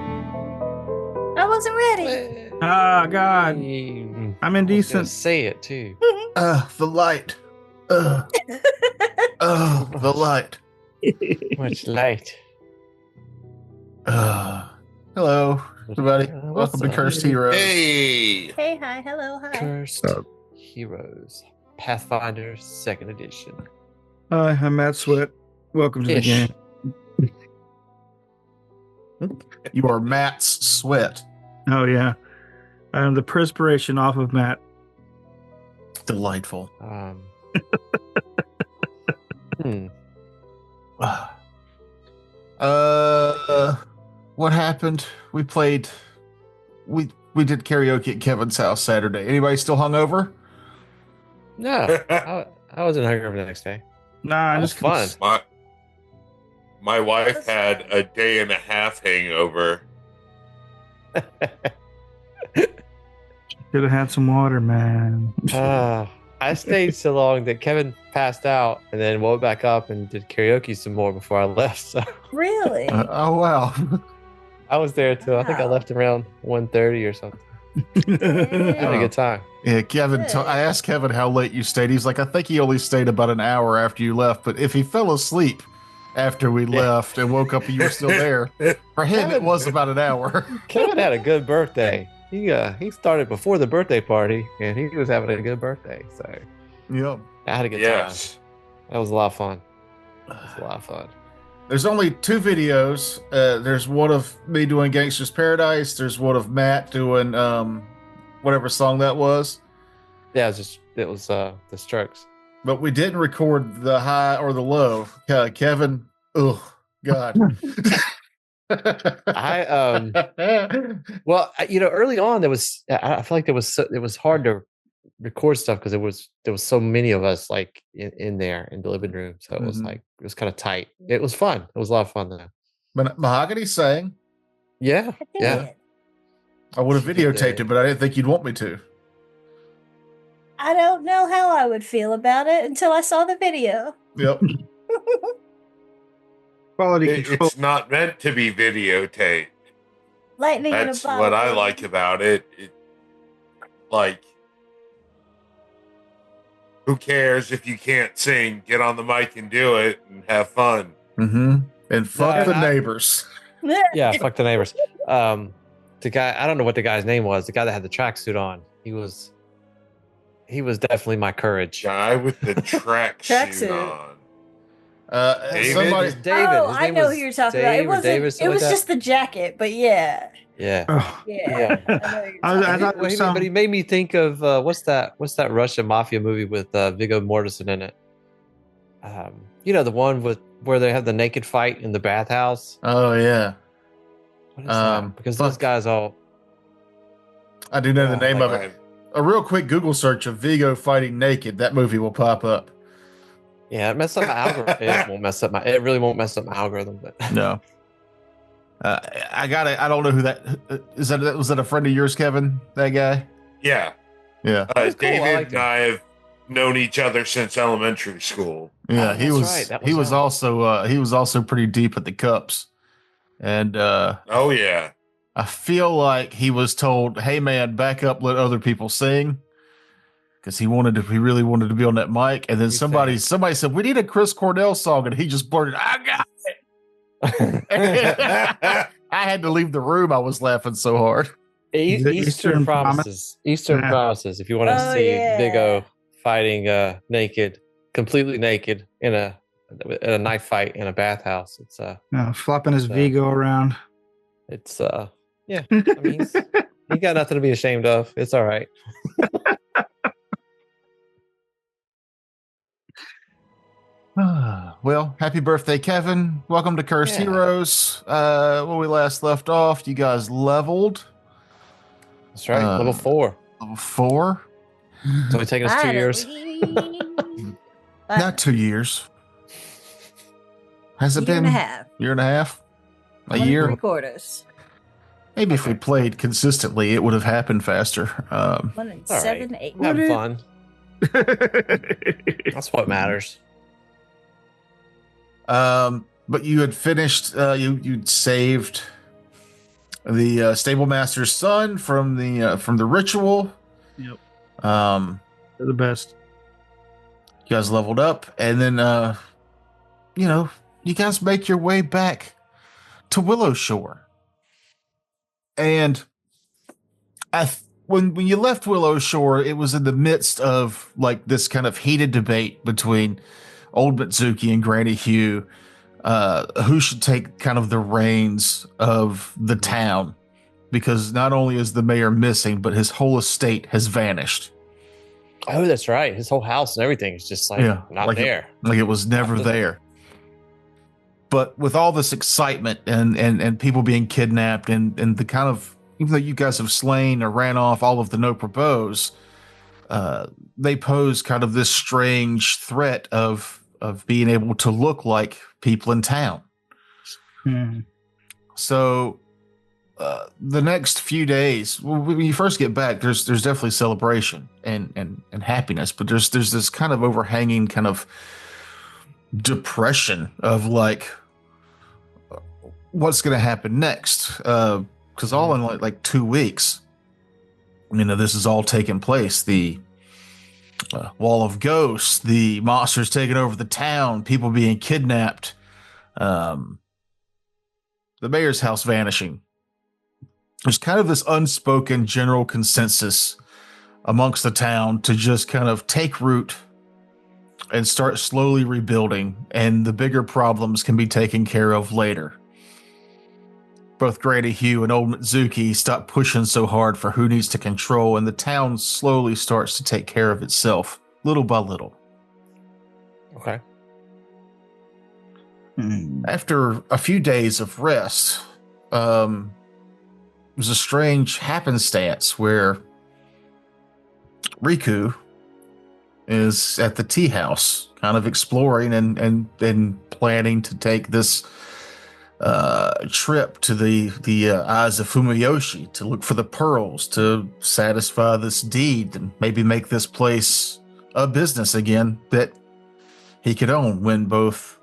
I wasn't ready. Ah, God. I'm I was gonna indecent. say it too. The light. The light. Much light. Hello, everybody. What's Welcome to up? Cursed Heroes. Hey, Hey, hi, hello, hi. Cursed Heroes, Pathfinder 2nd Edition. Hi, I'm Matt Sweat. Welcome to the Ish. game. You are Matt's sweat. Oh, yeah. I'm the perspiration off of Matt. Delightful. Hmm. What happened? We did karaoke at Kevin's house Saturday. Anybody still hungover? No, I wasn't hungry the next day. Nah, That I was just fun. my wife had a day and a half hangover. should have had some water, man. I stayed so long that Kevin passed out and then woke back up and did karaoke some more before I left. So Really? Oh wow. I was there till I think I Wow. left around 1:30 or something. Had a good time. Yeah, Kevin. Good. I asked Kevin how late you stayed. He's like, I think he only stayed about an hour after you left. But if he fell asleep after we left and woke up and you were still there, for him it was about an hour. Kevin had a good birthday. He started before the birthday party and he was having a good birthday. So Yep. I had a good Yes. time. That was a lot of fun. It was a lot of fun. There's only 2 videos. There's one of me doing Gangster's Paradise. There's one of Matt doing whatever song that was. Yeah, it was the Strokes. But we didn't record the high or the low. Kevin, oh God. Well, early on I feel like it was hard to record stuff because there was so many of us like in there in the living room, so it was Mhm. like it was kind of tight. It was fun. It was a lot of fun though. Mahogany sang. Yeah, I did. yeah. I would have She did videotaped that. it, but I didn't think you'd want me to. I don't know how I would feel about it until I saw the video. Yep. Quality control. It's not meant to be videotaped. Lightning in a That's bottle. what I baby. like about it. Like, who cares if you can't sing? Get on the mic and do it and have fun. Mm-hmm. And fuck the I- neighbors. Yeah, fuck the neighbors. The guy, I don't know what the guy's name was. The guy that had the tracksuit on. He was definitely my courage. Guy with the tracksuit Tracksuit. on. David? Somebody. David. Oh, His I name know was who you're talking Dave about. It or wasn't. David, It something was like just the jacket, but yeah, Yeah. Oh, yeah. I know who you're I talking thought about. it was But he made me think of what's that Russian mafia movie with Viggo Mortensen in it? The one where they have the naked fight in the bathhouse. Oh yeah. What is that? Because those fuck. guys all. I do know the name of Like, it. A real quick Google search of Vigo fighting naked. That movie will pop up. Yeah, it messed up my algorithm. It won't mess up my. It really won't mess up my algorithm. But No. I don't know who that is. Was that a friend of yours, Kevin? That guy? yeah. Yeah. was cool. I David liked and I have known each other since elementary school. Yeah. Oh, he that's was. right. That He was was right. also pretty deep at the cups, and Oh yeah. I feel like he was told, "Hey man, back up, let other people sing," because he really wanted to be on that mic. And then You somebody think? said, "We need a Chris Cornell song," and he just blurted, "I got it." I had to leave the room. I was laughing so hard. Is it Eastern Eastern Promises. Eastern Yeah. Promises. If you want to Oh, see yeah. Viggo fighting naked, completely naked in a knife fight in a bathhouse, flopping his So- Vigo around. it's yeah. I mean, he got nothing to be ashamed of. It's all right. Well, happy birthday, Kevin. Welcome to Cursed Yeah. Heroes. When we last left off, you guys leveled That's right. Level 4. level 4. It's only taken us 2 years. Not 2 years. Has it Year been and a half. year and a half? A One and year? 3/4. Maybe if we played consistently, it would have happened faster. 1 and All right. 7/8. I'm having fun. That's what matters. But you had finished. You'd saved the stable master's son from the ritual. Yep. You They're the best. guys leveled up, and then you guys make your way back to Willow Shore. And when you left Willow Shore, it was in the midst of like this kind of heated debate between Old Mitsuki and Granny Hugh, who should take kind of the reins of the town, because not only is the mayor missing, but his whole estate has vanished. Oh, that's right. His whole house and everything is just like not like there. Like it was never there. But with all this excitement and people being kidnapped and the kind of, even though you guys have slain or ran off all of the no probos, they pose kind of this strange threat of being able to look like people in town. So the next few days, when you first get back, there's definitely celebration and happiness, but there's this kind of overhanging kind of depression of like what's going to happen next, because all in like 2 weeks, this is all taking place. The wall of ghosts, the monsters taking over the town, people being kidnapped, the mayor's house vanishing. There's kind of this unspoken general consensus amongst the town to just kind of take root and start slowly rebuilding, and the bigger problems can be taken care of later. Both Granny Hugh and Old Mitsuki stop pushing so hard for who needs to control, and the town slowly starts to take care of itself, little by little. Okay. After a few days of rest, it was a strange happenstance where Riku is at the tea house, kind of exploring and planning to take this trip to the Eyes of Fumiyoshi to look for the pearls to satisfy this deed and maybe make this place a business again that he could own, when both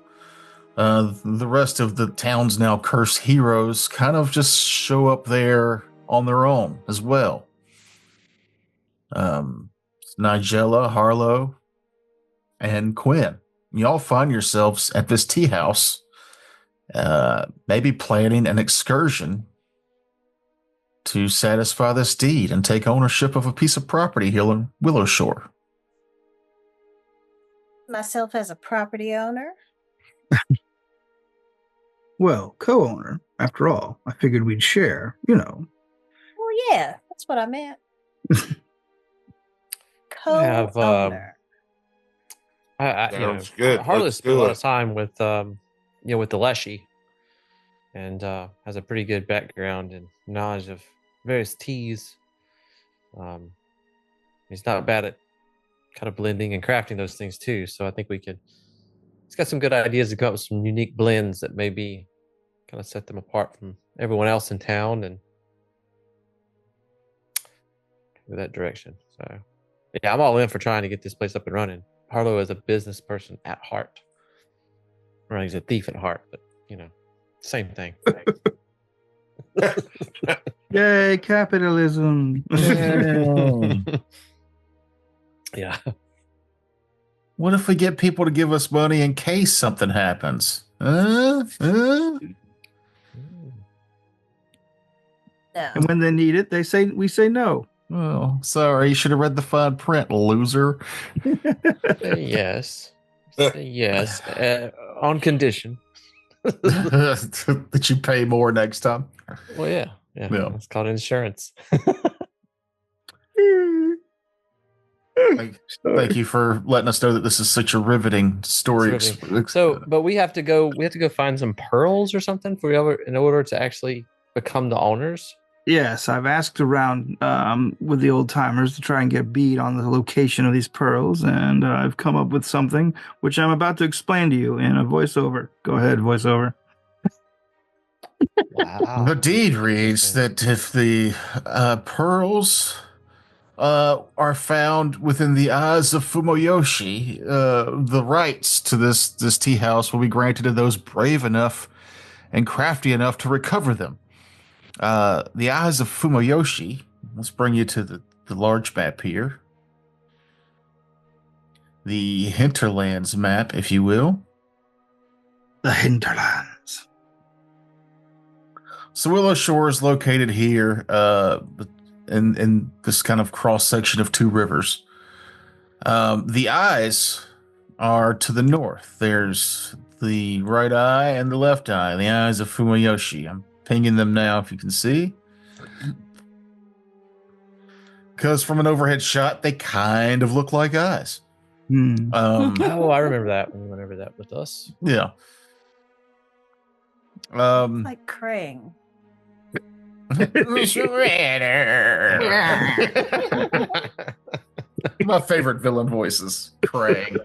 the rest of the town's now cursed heroes kind of just show up there on their own as well. Nigella, Harlow, and Quinn. You all find yourselves at this tea house, maybe planning an excursion to satisfy this deed and take ownership of a piece of property here in Willow Shore. Myself as a property owner. Well, co-owner, after all. I figured we'd share, Well, yeah, that's what I meant. Co-owner. Sounds good. Harlow Let's spent a do lot it. of time with with the Leshy, and has a pretty good background and knowledge of various teas. He's not bad at kind of blending and crafting those things too. So I think he's got some good ideas to come up with some unique blends that maybe kind of set them apart from everyone else in town and go that direction. So yeah, I'm all in for trying to get this place up and running. Harlow is a business person at heart. Or he's a thief at heart, but same thing. Yay, capitalism. Yeah. What if we get people to give us money in case something happens? No. And when they need it, we say no. Well, sorry, you should have read the fine print, loser. Yes. Yes. On condition. That you pay more next time. Well, yeah. Yeah. It's called insurance. Thank you for letting us know that this is such a riveting story. It's So, but we have to go find some pearls or something in order to actually become the owners. Yes, I've asked around with the old timers to try and get a bead on the location of these pearls, and I've come up with something which I'm about to explain to you in a voiceover. Go ahead, voiceover. Wow. The deed reads that if the pearls are found within the eyes of Fumoyoshi, the rights to this tea house will be granted to those brave enough and crafty enough to recover them. The eyes of Fumoyoshi. Let's bring you to the large map here. The hinterlands map, if you will. The hinterlands. So Willow Shore is located here in this kind of cross section of two rivers. The eyes are to the north. There's the right eye and the left eye, the eyes of Fumoyoshi. I'm pinging them now if you can see. Because from an overhead shot, they kind of look like eyes. Oh, I remember that when you went over that with us. Yeah. Like Krang. My favorite villain voices, Krang.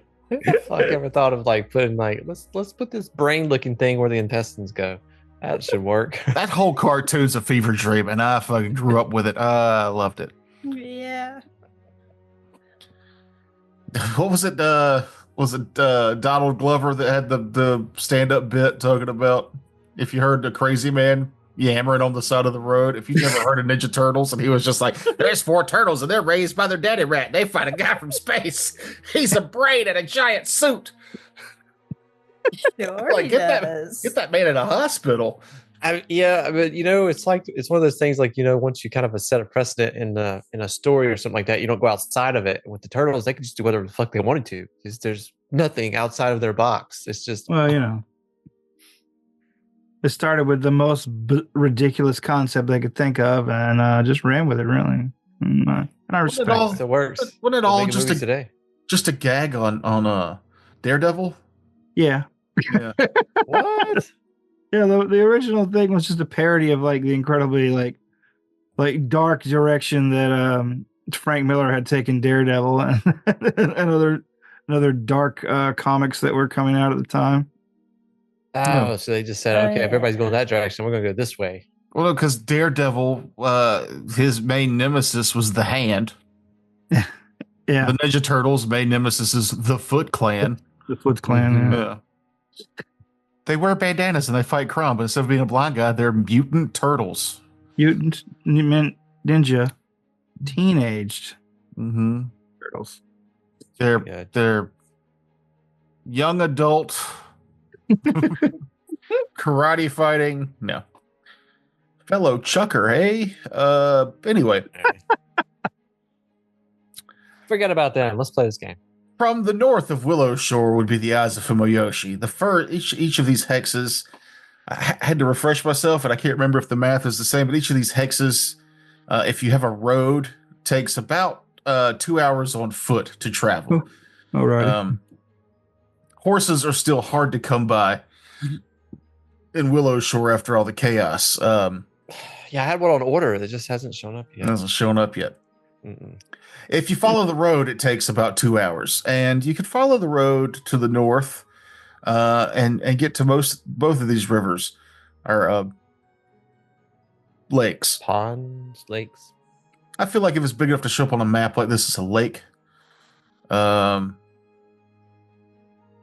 I ever thought of like putting like let's put this brain looking thing where the intestines go. That should work. That whole cartoon's a fever dream, and I fucking grew up with it. I loved it. Yeah. What was it? Was it Donald Glover that had the stand up bit talking about if you heard the crazy man yammering on the side of the road? If you've never heard of Ninja Turtles, and he was just like, "There's 4 turtles, and they're raised by their daddy rat. They fight a guy from space. He's a brain in a giant suit. Sure Like, he get does. that man in a hospital." Yeah, but it's like it's one of those things like once you kind of set a precedent in a story or something like that, you don't go outside of it. With the turtles, they can just do whatever the fuck they wanted to. There's nothing outside of their box. It's just Well, it started with the most ridiculous concept they could think of, and just ran with it. Really, and I respect. it works. Wasn't it They're all making movies today? just a gag on Daredevil? Yeah, Yeah. What? yeah. The original thing was just a parody of like the incredibly like dark direction that Frank Miller had taken Daredevil and other dark comics that were coming out at the time. Oh, so they just said, Oh, okay, if yeah. everybody's going that direction, we're going to go this way. Well, no, because Daredevil, his main nemesis was the Hand. Yeah, The Ninja Turtles' main nemesis is the Foot Clan. the Foot Clan. Yeah. They wear bandanas and they fight crime, but instead of being a blind guy, they're mutant turtles. Mutant ninja, teenaged Mm-hmm. turtles. Yeah. They're young adult karate fighting. No. Fellow chucker, hey? Anyway. Forget about that. Let's play this game. From the north of Willow Shore would be the eyes of Fumoyoshi. Each of these hexes, I had to refresh myself, and I can't remember if the math is the same, but each of these hexes, if you have a road, takes about 2 hours on foot to travel. All right. Horses are still hard to come by in Willow Shore after all the chaos. Yeah, I had one on order that just hasn't shown up yet. Hasn't shown up yet. Mm-mm. If you follow the road, it takes about 2 hours, and you could follow the road to the north, and get to both of these rivers or lakes. Ponds, lakes. I feel like if it's big enough to show up on a map like this, it's a lake.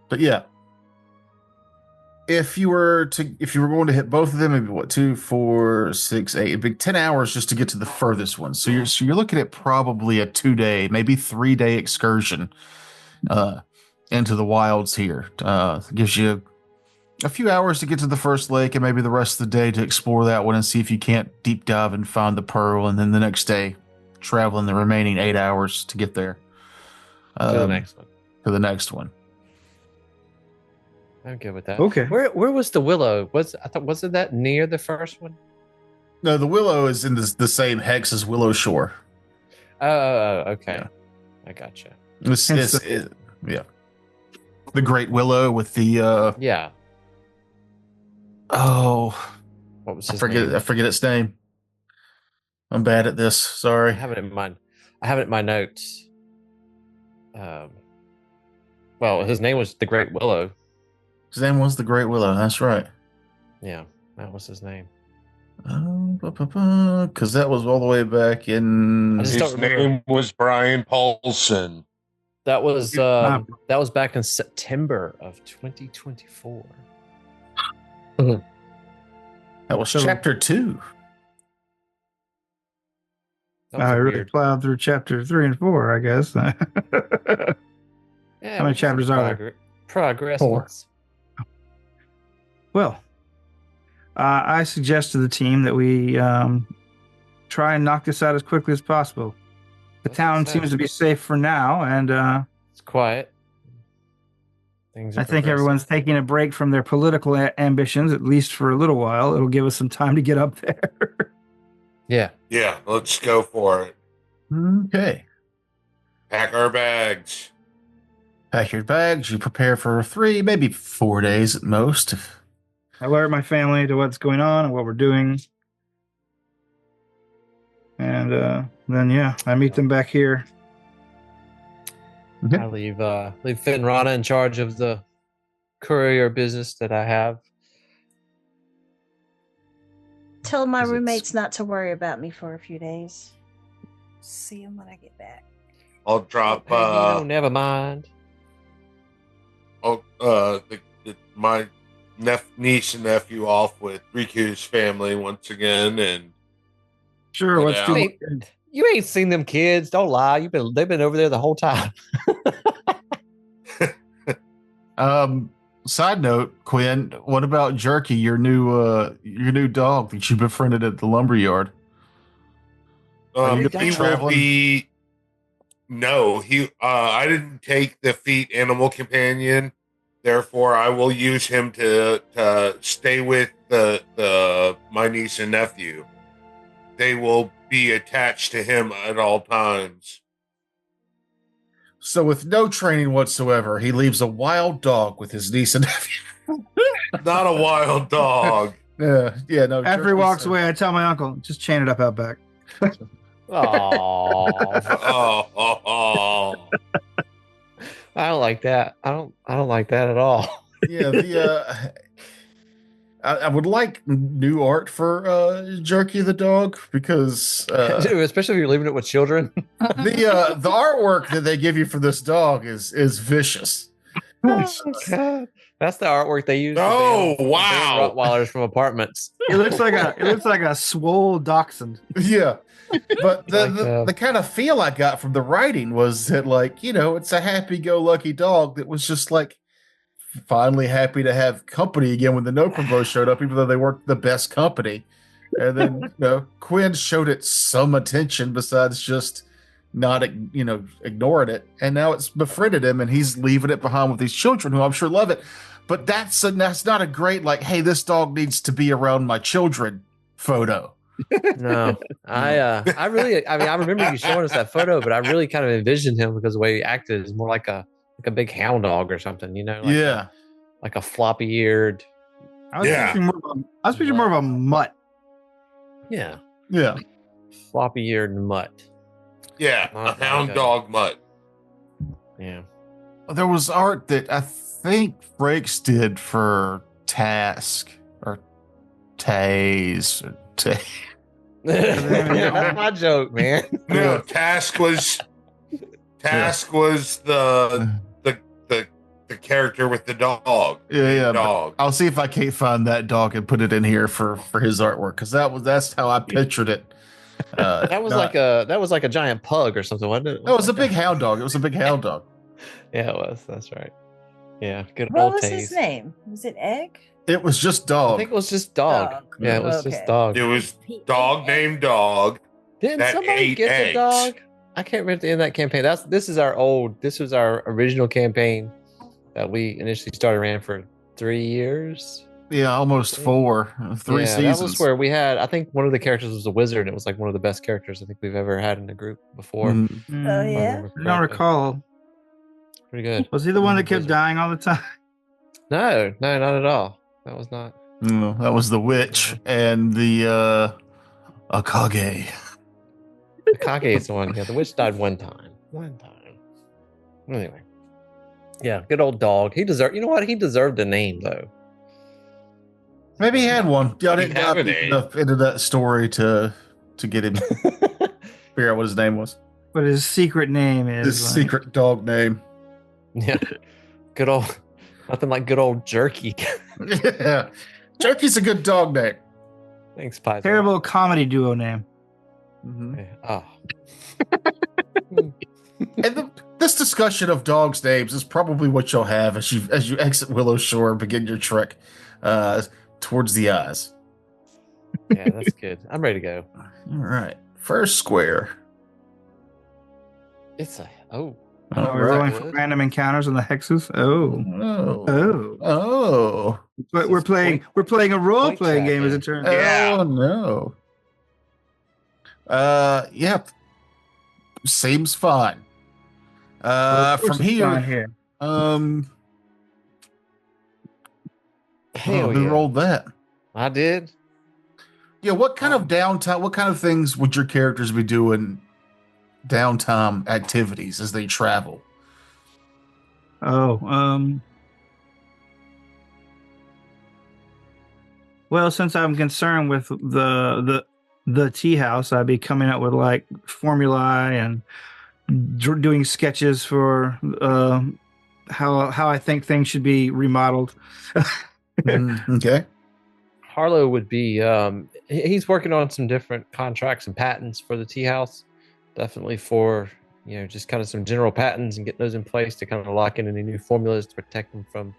But yeah, if you were going to hit both of them, maybe what 2, 4, 6, 8, it'd be 10 hours just to get to the furthest one. So you're looking at probably a 2-day, maybe 3-day excursion into the wilds here. Gives you a few hours to get to the first lake, and maybe the rest of the day to explore that one and see if you can't deep dive and find the pearl, and then the next day traveling the remaining 8 hours to get there. To the next one. To the next one. I'm good with that. Okay. Where was the willow? Wasn't that near the first one? No, the Willow is in the same hex as Willow Shore. Oh, okay. Yeah. I gotcha. Yeah. The Great Willow with the Yeah. What was I his forget name? I forget its name. I'm bad at this. I Sorry. have it in my notes. Well, his name was the Great Willow. His name was the Great Willow. That's right. Yeah. That was his name. Because that was all the way back in. I just don't His remember. name was Brian Paulson. That was back in September of 2024. That was chapter 2. That was I a really weird. plowed through chapter 3 and 4, I guess. Yeah, How many chapters are there? Progress. 4. Months. Well, I suggest to the team that we try and knock this out as quickly as possible. The That's town what's seems to happening. be safe for now, and It's quiet. Things are I think progressing. everyone's taking a break from their political ambitions, at least for a little while. It'll give us some time to get up there. Yeah. Yeah, let's go for it. Okay. Pack our bags. Pack your bags. You prepare for 3, maybe 4 days at most. I alert my family to what's going on and what we're doing. And then, yeah, I meet them back here. I leave Finn Rana in charge of the courier business that I have. Tell my 'Cause it's- roommates not to worry about me for a few days. See them when I get back. I'll drop Hey, never mind. my niece and nephew off with Riku's family once again, and Sure, But what's now- too You ain't seen them kids. Don't lie. They've been over there the whole time. Side note, Quinn, what about Jerky, your new dog that you befriended at the lumberyard? Are you he will traveling? be. No, I didn't take the feet animal companion, therefore I will use him to stay with my niece and nephew. They will be attached to him at all times. So with no training whatsoever, he leaves a wild dog with his niece and nephew. Not a wild dog. No. After he Jerky walks said- away, I tell my uncle, just chain it up out back. Oh, Oh. I don't like that. I don't like that at all. Yeah, I would like new art for Jerky the dog because Dude, especially if you're leaving it with children. the artwork that they give you for this dog is vicious. God. That's the artwork they use. to Oh, ban wow. Rottweilers from apartments. It looks like a swole dachshund. Yeah. But Like, the kind of feel I got from the writing was that, like, it's a happy-go-lucky dog that was just like finally happy to have company again when the No Provo showed up, even though they weren't the best company. And then Quinn showed it some attention besides just not ignoring it, and now it's befriended him, and he's leaving it behind with these children who I'm sure love it. But that's not a great, like, hey, this dog needs to be around my children photo. No, I remember you showing us that photo, but I really kind of envisioned him because the way he acted is more like a big hound dog or something, like like a floppy-eared. I was Yeah. picturing more of a mutt. Yeah, floppy-eared mutt. Yeah, Not a hound like a- dog mutt. Yeah. There was art that I think Frakes did for Task or Taze or That's my joke, man. No, Task was the character with the dog. Yeah, but Dog. I'll see if I can't find that dog and put it in here for his artwork because that's how I pictured it. That was like a giant pug or something, wasn't it? No, it was a big hound dog. It was a big hound dog. Yeah, it was. That's right. Yeah, good What old was Taze. his name? Was it Egg? It was just I dog. think it was just dog. Dog. Yeah, it was Okay. just dog. It was He dog ate named Dog. Didn't that somebody ate get the eggs. dog? I can't remember the end of that campaign. This was our original campaign that we initially started ran for 3 years. Yeah, almost 4, 3 yeah, seasons. that was where we had. I think one of the characters was a wizard, and it was like one of the best characters I think we've ever had in a group before. Mm. if Oh, I yeah? remember I don't correctly. recall. Pretty good. Was he the one that kept Wizard. dying all the time? No, not at all. That was not. No, that was the witch and the Akage. Kage is the one. Yeah, the witch died one time. Anyway. Yeah, good old dog. He deserved. You know what? He deserved a name though. Maybe he had one. Y'all He didn't have dive an deep A. enough into that story to get him figure out what his name was. But his secret name is His secret dog name. Yeah. Good old, nothing like good old Jerky. Yeah, Jerky's a good dog name. Thanks, Paizo. terrible comedy duo name. Mhm. Oh. And this discussion of dogs' names is probably what you'll have as you exit Willow Shore and begin your trek towards the eyes. Yeah, that's good. I'm ready to go. All right, first square. It's a All We're rolling right. for random encounters on the hexes. Oh, Oh. oh! But we're This is playing. point- We're playing a role point playing game, as it tracking. turns out. Yeah. Oh no. Yeah. Seems fine. Well, of course From it's fine here. here. Hell Who yeah. rolled that? I did. Yeah, what kind of downtime, what kind of things would your characters be doing downtime activities as they travel? Oh, well, since I'm concerned with the tea house, I'd be coming up with like formulae and doing sketches for how I think things should be remodeled. Okay. Harlow would be he's working on some different contracts and patents for the tea house. Definitely for, just kind of some general patents and get those in place to kind of lock in any new formulas to protect them from,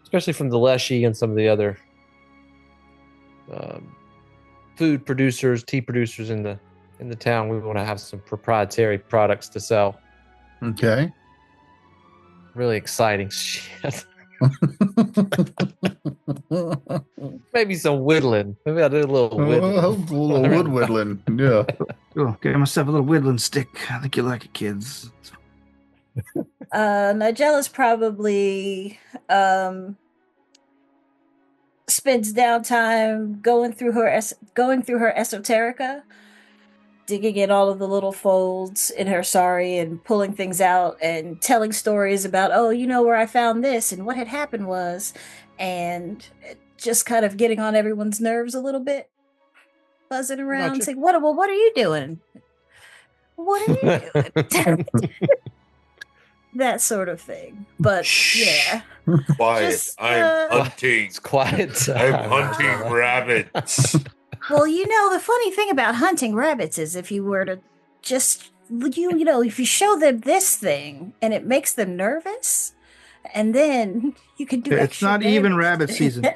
especially from the Leshy and some of the other food producers, tea producers in the town. We want to have some proprietary products to sell. Okay. Really exciting shit. Maybe some whittling. Maybe I'll do a little whittling. A little wood whittling. Yeah. Oh, get myself a little whittling stick. I think you like it, kids. Nigella's probably spends downtime going through her esoterica, digging in all of the little folds in her sari and pulling things out and telling stories about, oh, you know where I found this and what had happened was, and just kind of getting on everyone's nerves a little bit, buzzing around, Gotcha. saying, what are you doing? What are you doing? That sort of thing. But yeah. Quiet. Just, I'm hunting. It's quiet. I'm time, hunting Nigella. rabbits. Well, the funny thing about hunting rabbits is if you were to just, if you show them this thing and it makes them nervous, and then you can do It's extra not even damage. rabbit season.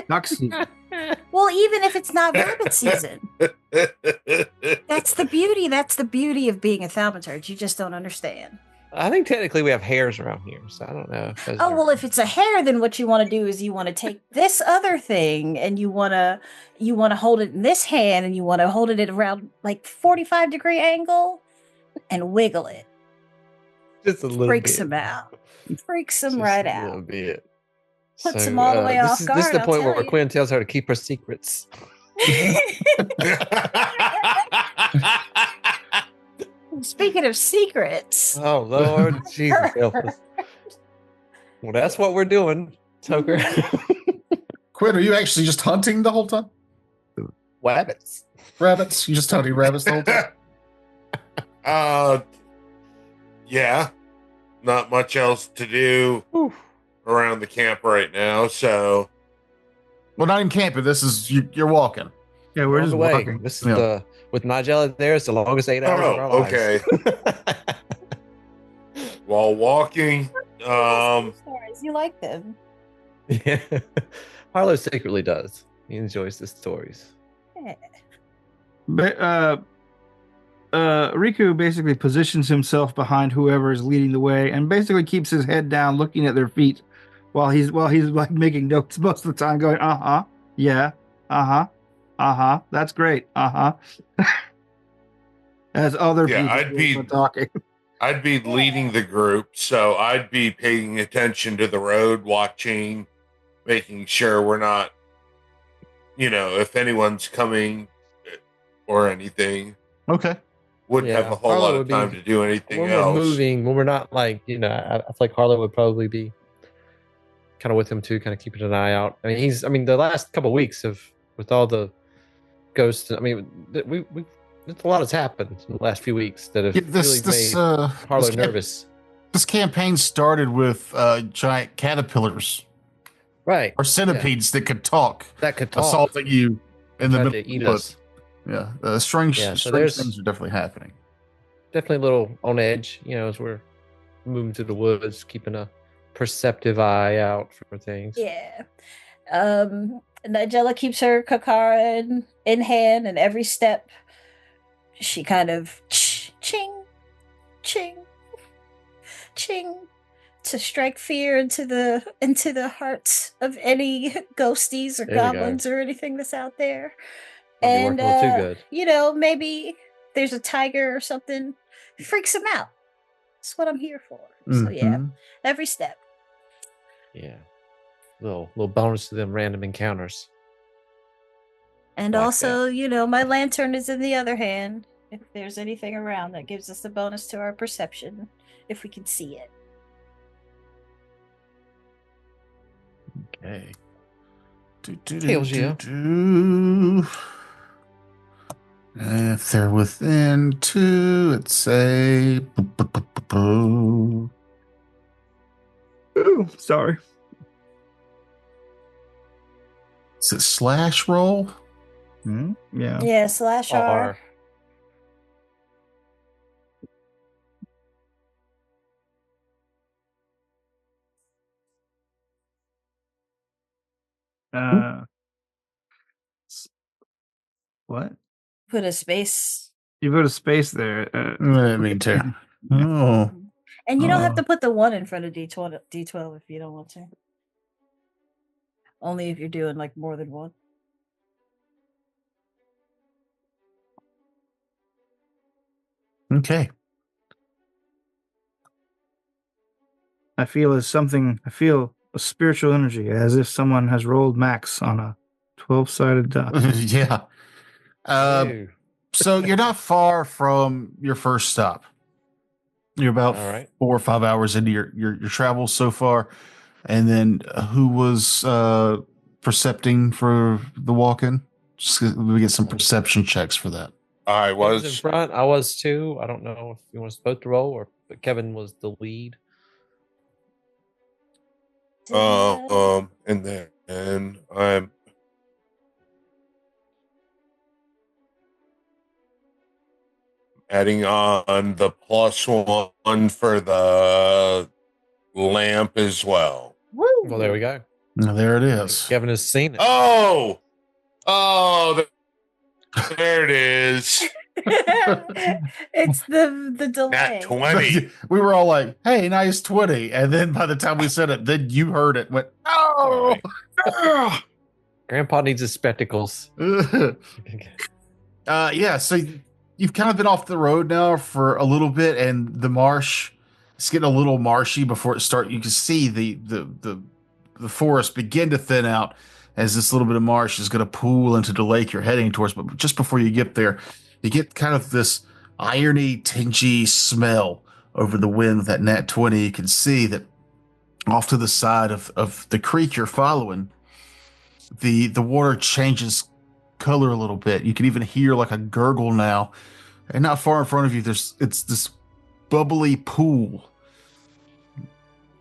Duck season. Well, even if it's not rabbit season, that's the beauty. That's the beauty of being a thaumaturge. You just don't understand. I think technically we have hares around here, so I don't know. If those Oh, are- well, if it's a hare, then what you want to do is you want to take this other thing and you want to hold it in this hand and you want to hold it at around like 45-degree angle and wiggle it. just a little Freaks bit. them out. Freaks them Just right a out. little bit. Puts them all the way off This guard, is the I'll point tell where you. Quinn tells her to keep her secrets. Speaking of secrets, Oh Lord, Jesus help us. Well, that's what we're doing, Toker. Quinn, are you actually just hunting the whole time? Rabbits. Rabbits? You just hunting rabbits the whole time? Yeah. Not much else to do Whew. around the camp right now, so Well, not in camping. This is you're walking. Yeah, we're On just the way. walking. This is Yeah. with Nigella there. It's the longest 8 hours of our Oh, lives. okay. While walking, stories, you like them. Yeah. Harlow secretly does. He enjoys the stories. But Riku basically positions himself behind whoever is leading the way and basically keeps his head down looking at their feet while he's like making notes most of the time, going, yeah, that's great, as other Yeah, people I'd be- are talking. I'd be leading the group, so I'd be paying attention to the road, watching, making sure we're not, if anyone's coming or anything. Okay. Wouldn't Yeah, have a whole Harlow lot would of be- time to do anything When else. we're moving, when we're not like, I feel like Harlow would probably be kind of with him too, kind of keeping an eye out. I mean, the last couple of weeks with all the ghosts. I mean, a lot has happened in the last few weeks that have really made Harlow nervous. This campaign started with giant caterpillars, right, or centipedes that could talk, assaulting you in the middle to eat of us. Yeah, strange things are definitely happening. Definitely a little on edge, as we're moving through the woods, keeping a perceptive eye out for things. Yeah. Nigella keeps her Kakara in hand, and every step she kind of ching, ching, ching to strike fear into the hearts of any ghosties or goblins or anything that's out there. And too good. Maybe there's a tiger or something. It freaks him out. That's what I'm here for. So yeah, every step. Yeah. Little bonus to them random encounters. And like also, my lantern is in the other hand. If there's anything around, that gives us a bonus to our perception if we can see it. Okay. If they're within 2, it's say. Ooh, sorry. Is it slash roll? Yeah. Yeah, slash R. What? Put a space. You put a space there. I didn't mean to. Oh. And you don't have to put the 1 in front of D12 if you don't want to. Only if you're doing like more than 1. Okay. I feel a spiritual energy, as if someone has rolled max on a 12-sided die. Yeah. So you're not far from your first stop. You're about 4 or 5 hours into your travels so far. And then who was percepting for the walk-in? Just we get some perception checks for that. I was in front. I was too. I don't know if you want us both to roll, but Kevin was the lead. And then I'm adding on the +1 for the lamp as well. Woo! Well, there we go. There it is. Kevin has seen it. Oh, there it is. It's the delay. Nat 20. We were all like, "Hey, nice 20," and then by the time we said it, then you heard it. Went, "Oh, Grandpa needs his spectacles." Yeah. So you've kind of been off the road now for a little bit, and the marsh it's getting a little marshy before it starts. You can see the forest begin to thin out as this little bit of marsh is going to pool into the lake you're heading towards. But just before you get there, you get kind of this irony, tingy smell over the wind with that nat 20. You can see that off to the side of the creek you're following, the water changes color a little bit. You can even hear like a gurgle now. And not far in front of you, it's this bubbly pool.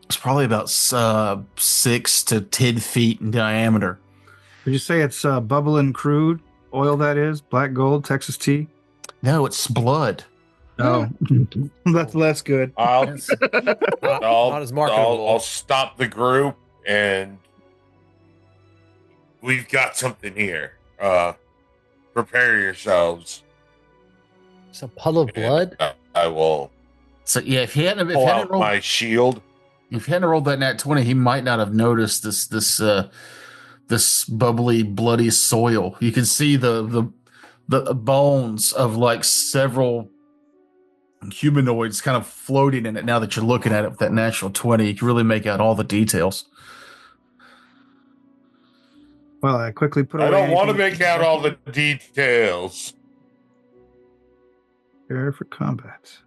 It's probably about 6 to 10 feet in diameter. Would you say it's bubbling crude oil, that is? Black gold, Texas tea? No, it's blood. Oh, that's less good. I'll Not as marketable. I'll stop the group, and we've got something here. Prepare yourselves. It's a puddle of blood. I will. So yeah, if he hadn't pull out my shield. If he hadn't rolled that nat 20, he might not have noticed this bubbly, bloody soil. You can see the bones of like several humanoids kind of floating in it. Now that you're looking at it with that natural 20, you can really make out all the details. Well, I quickly put away. I don't want to make out all the details. Prepare for combat.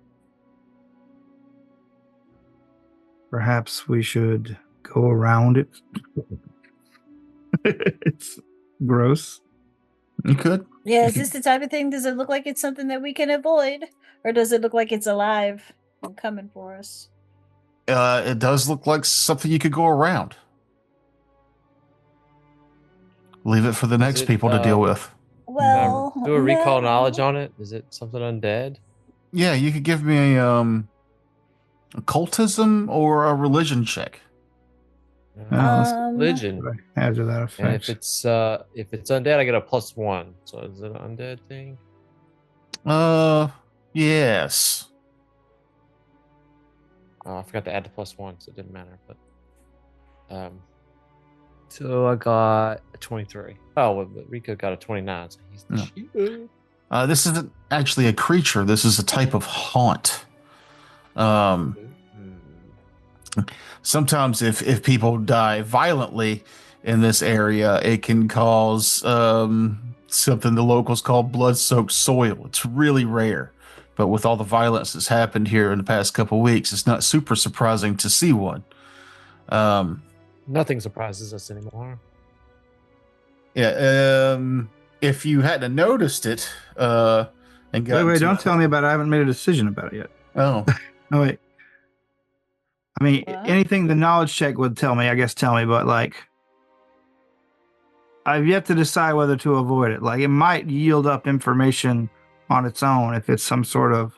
Perhaps we should go around it. It's gross. You could. Yeah, is this the type of thing? Does it look like it's something that we can avoid? Or does it look like it's alive and coming for us? It does look like something you could go around. Leave it for the next it, people to deal with. Well, Do a recall no. knowledge on it. Is it something undead? Yeah, you could give me a occultism or a religion check. Religion. Add to that And effect. if it's undead, I get a +1. So is it an undead thing? Yes. Oh, I forgot to add the +1, so it didn't matter. But so I got a 23. Oh, well, but Rico got a 29. So he's the cheater. This isn't actually a creature. This is a type of haunt. Sometimes if people die violently in this area, it can cause something the locals call blood-soaked soil. It's really rare. But with all the violence that's happened here in the past couple of weeks, it's not super surprising to see one. Nothing surprises us anymore. Yeah. If you hadn't noticed it, and got Wait, don't tell me about it. I haven't made a decision about it yet. Oh, No, wait. I mean, What? anything the knowledge check would tell me, I guess tell me, but like, I've yet to decide whether to avoid it. Like, it might yield up information on its own if it's some sort of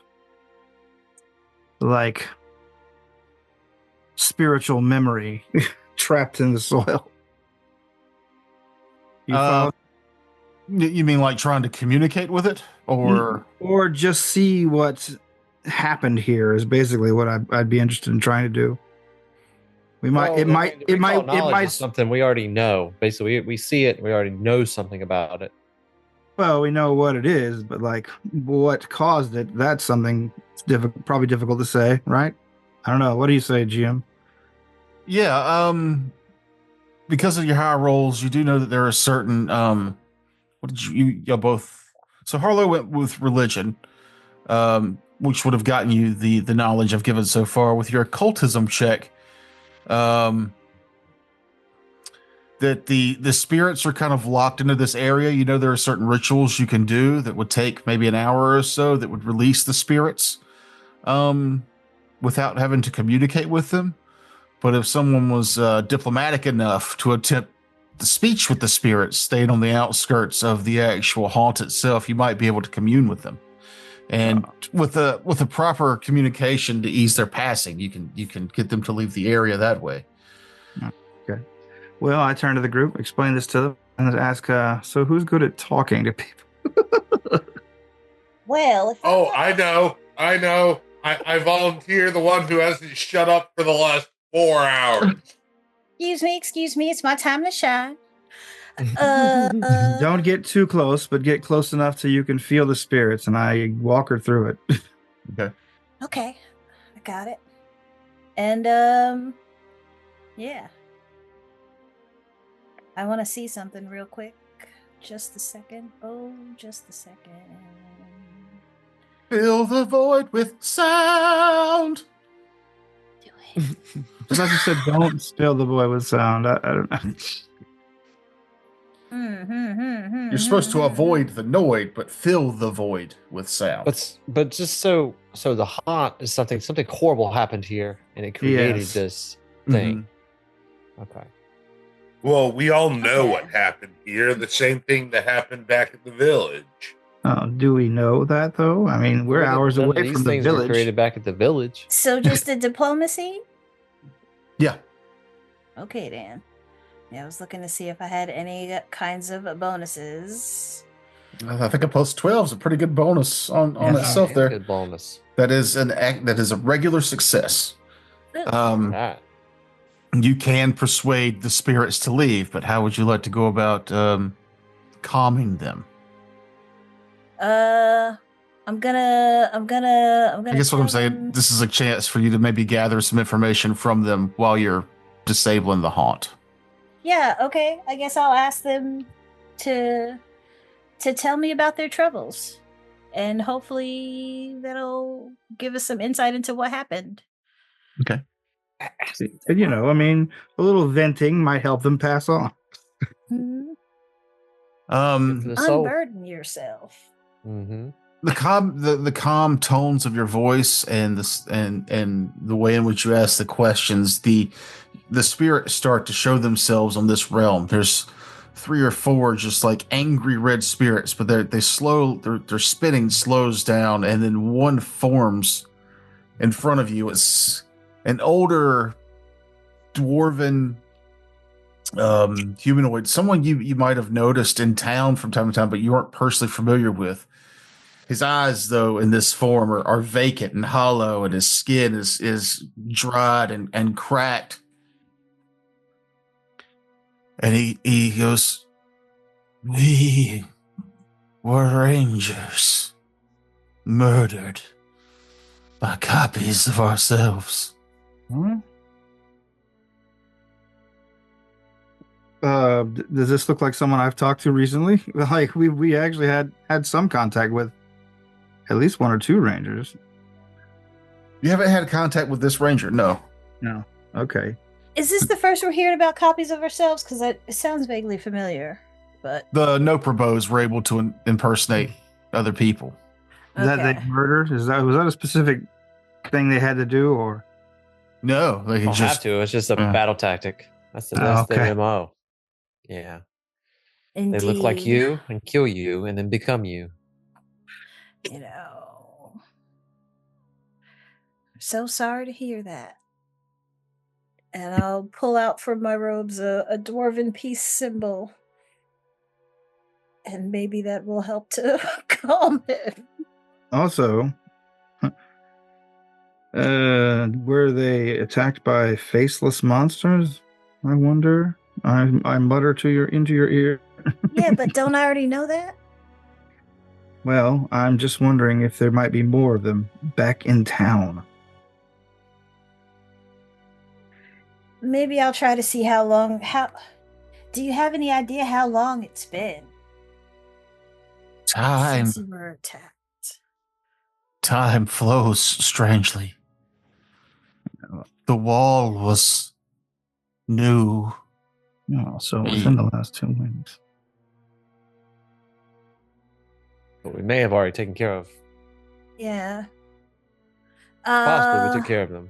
like spiritual memory trapped in the soil. You follow? you mean like trying to communicate with it, or just see what's happened here is basically what I'd be interested in trying to do. We might, Well, it I might, mean, it might, recall it knowledge might. is something we already know. Basically, we see it. We already know something about it. Well, we know what it is, but like what caused it, that's something probably difficult to say, right? I don't know. What do you say, GM? Yeah, because of your high rolls, you do know that there are certain what did you both. So Harlow went with religion, which would have gotten you the knowledge I've given so far. With your occultism check, that the spirits are kind of locked into this area. You know, there are certain rituals you can do that would take maybe an hour or so that would release the spirits, without having to communicate with them. But if someone was diplomatic enough to attempt the speech with the spirits, staying on the outskirts of the actual haunt itself, you might be able to commune with them. And with a proper communication to ease their passing, you can get them to leave the area that way. Okay. Well, I turn to the group, explain this to them, and ask, so who's good at talking to people? Well, if Oh, I know. I volunteer the one who hasn't shut up for the last 4 hours. excuse me, it's my time to shine. Don't get too close, but get close enough so you can feel the spirits, and I walk her through it. Okay, I got it. And yeah, I want to see something real quick. Just a second. Oh, just a second. Fill the void with sound. Do it. Just as you said, don't spill the boy with sound. I don't know. You're supposed to avoid the noid, but fill the void with sound. But just so the haunt is something horrible happened here, and it created Yes. this thing. Okay. Well, we all know Okay. what happened here. The same thing that happened back at the village. Do we know that though? I mean, we're None of hours away these from the things were village. created back at the village. So just the diplomacy? Yeah. Okay, Dan. Yeah, I was looking to see if I had any kinds of bonuses. I think a plus 12 is a pretty good bonus on Yeah. itself Yeah, there. Good bonus. That is a regular success. All right. You can persuade the spirits to leave, but how would you like to go about calming them? I'm gonna. I guess what I'm tell saying, them- this is a chance for you to maybe gather some information from them while you're disabling the haunt. Yeah, okay. I guess I'll ask them to tell me about their troubles. And hopefully that'll give us some insight into what happened. You know, I mean, a little venting might help them pass on. Mhm. The soul. Unburden yourself. Mm-hmm. the calm tones of your voice and the way in which you ask the questions, the spirits start to show themselves on this realm. There's 3 or 4 just like angry red spirits, but their spinning slows down, and then one forms in front of you. It's an older dwarven humanoid, someone you might have noticed in town from time to time, but you aren't personally familiar with. His eyes, though, in this form are vacant and hollow, and his skin is dried and cracked. And he goes, "We were rangers, murdered by copies of ourselves." Hmm? Does this look like someone I've talked to recently? Like we actually had some contact with at least 1 or 2 rangers. You haven't had contact with this ranger? No. No. Okay. Is this the first we're hearing about copies of ourselves? Because it sounds vaguely familiar. But The Noprobos were able to impersonate other people. That they murdered? Was that a specific thing they had to do, or? No, they Don't just have to. It's just a battle tactic. That's okay. their MO. Yeah. indeed, They look like you and kill you and then become you. You know, so sorry to hear that. And I'll pull out from my robes a dwarven peace symbol. And maybe that will help to calm him. Also, were they attacked by faceless monsters? I wonder. I mutter into your ear. Yeah, but don't I already know that? Well, I'm just wondering if there might be more of them back in town. Maybe I'll try to see how long. Do you have any idea how long it's been time. since you were attacked? Time flows strangely. The wall was new. Oh, so within the last 2 weeks. But we may have already taken care of. Yeah. Possibly we took care of them.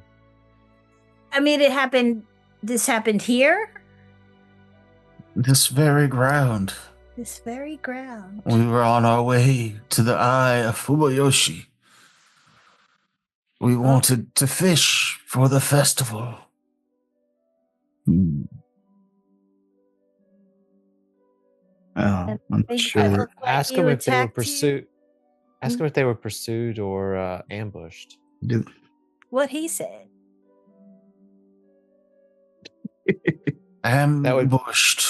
I mean, this happened here? This very ground. This very ground. We were on our way to the Eye of Fumayoshi. We wanted to fish for the festival. Oh, I'm Maybe sure. that looked like Ask you them if they were attacked you. pursued. Ask them if they were pursued or ambushed. What he said. Ambushed.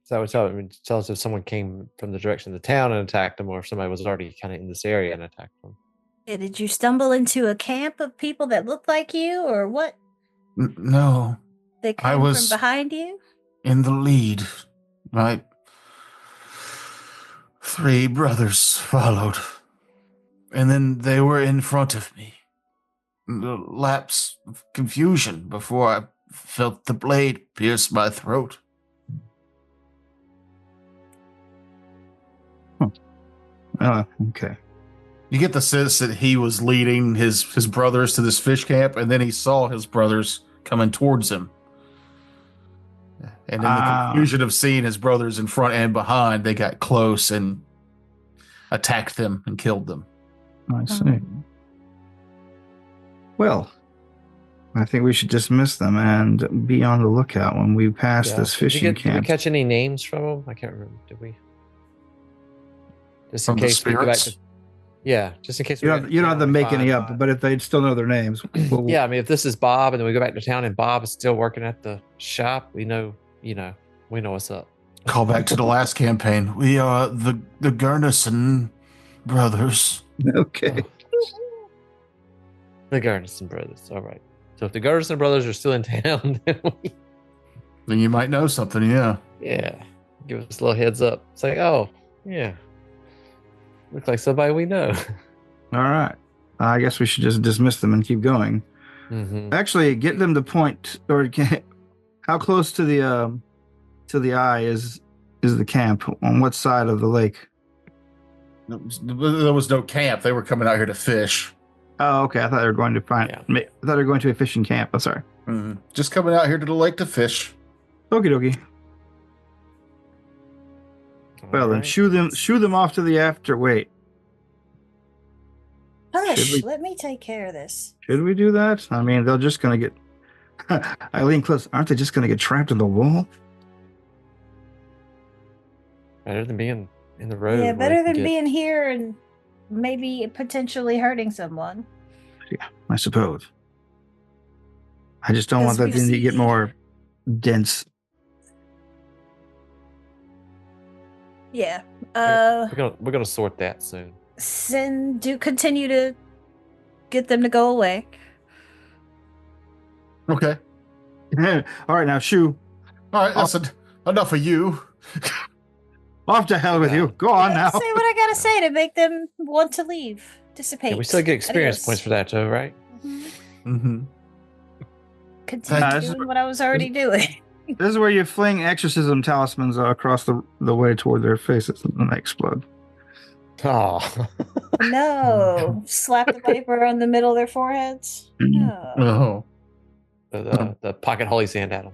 So that would tell us if someone came from the direction of the town and attacked them, or if somebody was already kind of in this area and attacked them. Yeah, did you stumble into a camp of people that looked like you, or what? No, They came was- from behind you? in the lead. My 3 brothers followed, and then they were in front of me. The lapse of confusion before I felt the blade pierce my throat. Okay. You get the sense that he was leading his brothers to this fish camp, and then he saw his brothers coming towards him. And in the confusion of seeing his brothers in front and behind, they got close and attacked them and killed them. I see. Well, I think we should dismiss them and be on the lookout when we pass this fishing Did we camp. catch any names from them? I can't remember. Did we? Just From in the case we go back spirits? to. Yeah, just in case You don't have to make any up, but if they'd still know their names, Yeah, I mean, if this is Bob, and then we go back to town, and Bob is still working at the shop, we know, we know what's up. Call back to the last campaign. We are the Gurnison brothers. Okay. The Garrison brothers. All right. So if the Garrison brothers are still in town, then Then you might know something, yeah. yeah, give us a little heads up. It's like, oh, yeah, looks like somebody we know. All right. I guess we should just dismiss them and keep going. Mm-hmm. Actually, get them to point, or how close to the eye is the camp? On what side of the lake? There was no camp. They were coming out here to fish. Oh, okay. I thought they were going to find. Yeah. I thought they were going to a fishing camp. I'm sorry. Just coming out here to the lake to fish. Okie dokie. Well, then shoo them off to the after. Wait, Hush, Should we- let me take care of this. should we do that? I mean, they're just gonna get. I lean close. Aren't they just gonna get trapped in the wall? Better than being in the road. Yeah, where better they can than get- being here and maybe potentially hurting someone. Yeah, I suppose. I just don't want Because that thing to we've get seen- more dense. Yeah. We're gonna sort that soon. Continue to get them to go away. Okay. All right, now shoo. All right. That's enough of you. Off to hell with you. Go on now. Say what I gotta say to make them want to leave, dissipate. Yeah, we still get experience Adios. points for that, Joe, right? Mhm. Mm-hmm. Continue This is doing what I was already doing. This is where you fling exorcism talismans across the way toward their faces and they explode. Oh. No, slap the paper on the middle of their foreheads. No. Oh. the pocket holy sand at them.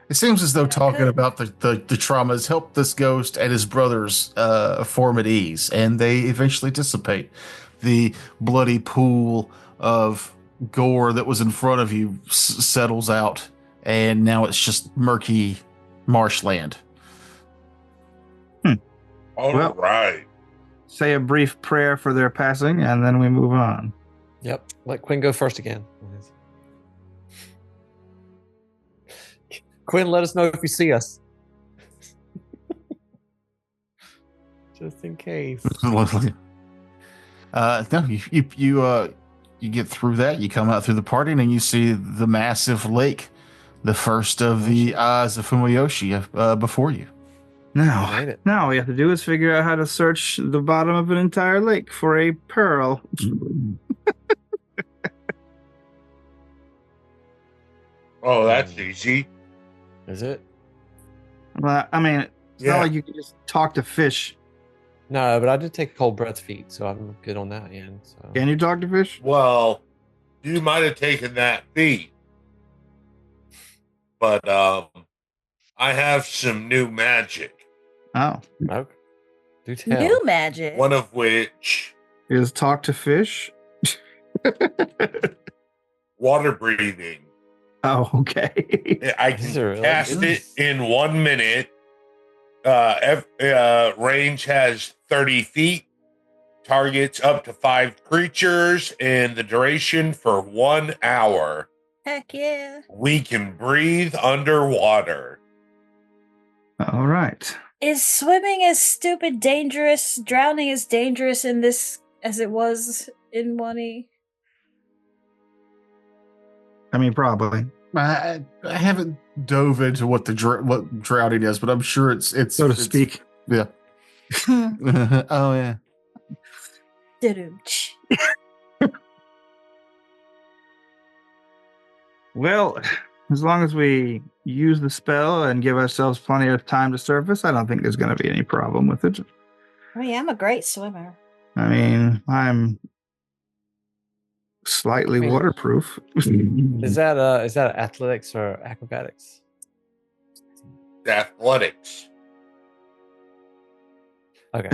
It seems as though talking about the traumas helped this ghost and his brothers form at ease, and they eventually dissipate. The bloody pool of gore that was in front of you settles out, and now it's just murky marshland. All Well- right. Say a brief prayer for their passing, and then we move on. Yep. Let Quinn go first again. Quinn, let us know if you see us. Just in case. No, you get through that. You come out through the party, and you see the massive lake, the first of the eyes of Fumiyoshi before you. Now, Made it. now all we have to do is figure out how to search the bottom of an entire lake for a pearl. Oh, that's easy. Is it? Well, I mean, it's Yeah. not like you can just talk to fish. No, but I did take cold breath feet, so I'm good on that end. So. Can you talk to fish? Well, you might have taken that feat, but I have some new magic. Oh, Okay. Do tell. New magic. One of which is talk to fish? water breathing. Oh, okay. I These can are really cast good. it in 1 minute. Range has 30 feet. Targets up to 5 creatures, and the duration for 1 hour. Heck yeah. We can breathe underwater. All right. Is swimming as stupid dangerous, drowning as dangerous in this as it was in 1E? I mean, probably. I haven't dove into what what drowning is, but I'm sure it's So to it's- speak. Yeah. Oh yeah. Didooch. Well, as long as we use the spell and give ourselves plenty of time to surface, I don't think there's going to be any problem with it. I mean, I'm a great swimmer. I mean, I'm slightly Wait. waterproof. Is that athletics or acrobatics? Athletics. Okay,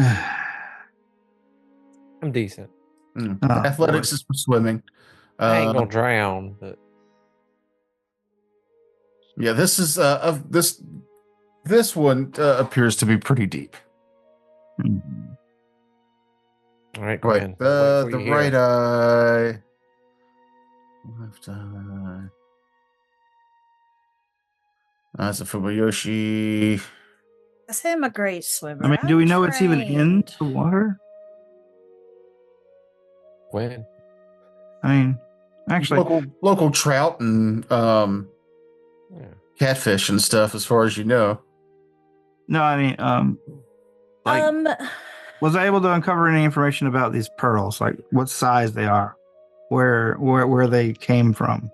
I'm decent. Mm. Oh, Athletics is for swimming. I ain't gonna drown, but Yeah, this is this one appears to be pretty deep. all right, Wait, Quinn. the wait for you right here. eye, left eye. That's a Fumiyoshi. I say I'm a great swimmer. I mean, do we know it's even in trained. the water? Quinn. I mean, actually, Local trout and Yeah. catfish and stuff, as far as you know. no, I mean, like, was I able to uncover any information about these pearls, like what size they are? where they came from.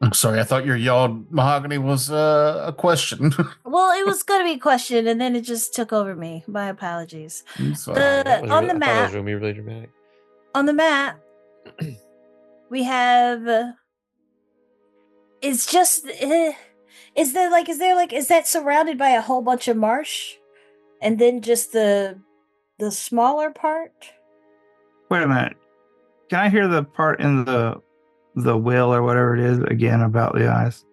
I'm sorry, I thought your yawed mahogany was a question. Well, it was going to be a question, and then it just took over me. My apologies. It's fine. That was On the I thought that map, was really, really dramatic. on the map, we have. It's just. Is that surrounded by a whole bunch of marsh, and then just the smaller part? Wait a minute. Can I hear the part in the will or whatever it is again about the eyes?